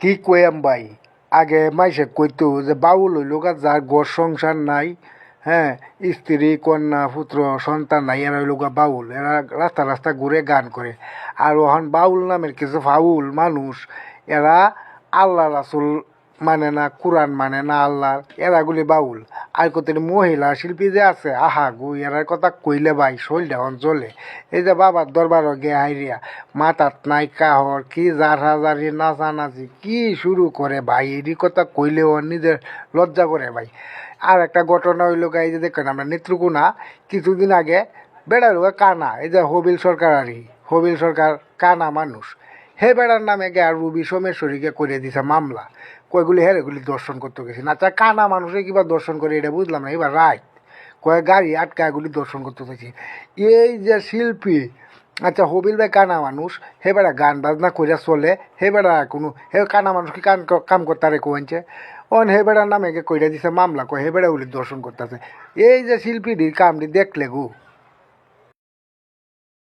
কি কইয়াম ভাই, আগে মাইসে কইতো যে বাউল হইল গা যার ঘর সংসার নাই, হ্যাঁ, স্ত্রী কন্যা পুত্র সন্তান নাই, এরা হইল গা বাউল। এরা রাস্তা রাস্তা ঘুরে গান করে। আর ওখান বাউল নামের কিছু ফাউল মানুষ, এরা আল্লাহ রাসুল মানে না, কোরআন মানে না আল্লাহ, এরাগুলি বাউল। আর কত মহিলা শিল্পী যে আছে, আহা গো, এরার কথা কইলে ভাই শৈলটা জ্বলে। এই যে বাবার দরবার গে হাইরিয়া, মাথাত নাই কাহর, কি জারি নাচানাচি কি শুরু করে ভাই, এরই কথা কইলেও নিজের লজ্জা করে ভাই। আর একটা ঘটনা হইল গা, এই যে দেখেন আমরা নেত্রকোনা কিছুদিন আগে বেড়ার কানা, এই যে হবিল সরকার আরই, হবিল সরকার কানা মানুষ, হে বেড়ার নামে গে আর রুবি সোমেশ্বরীকে করে দিছে মামলা। কয়গুলি হের এগুলি দর্শন করতে গেছি না, আচ্ছা কানা মানুষে কিবা দর্শন করে এটা বুঝলাম না। এবার রায় কয় গাড়ি আটকা এগুলি দর্শন করতে গেছি। এই যে শিল্পী, আচ্ছা হবিল ভাই কানা মানুষ, হে বেড়া গান বাজনা কইরা চলে, হে বেড়া কোনো হে কানা মানুষ কি কাম করতে আরে কোয়েছে অন, হে বেড়ার নামে কইরা দিছে মামলা, কয় হে বেড়া গুলি দর্শন করতেছে। এই যে শিল্পীটির কামটি দেখলে গো,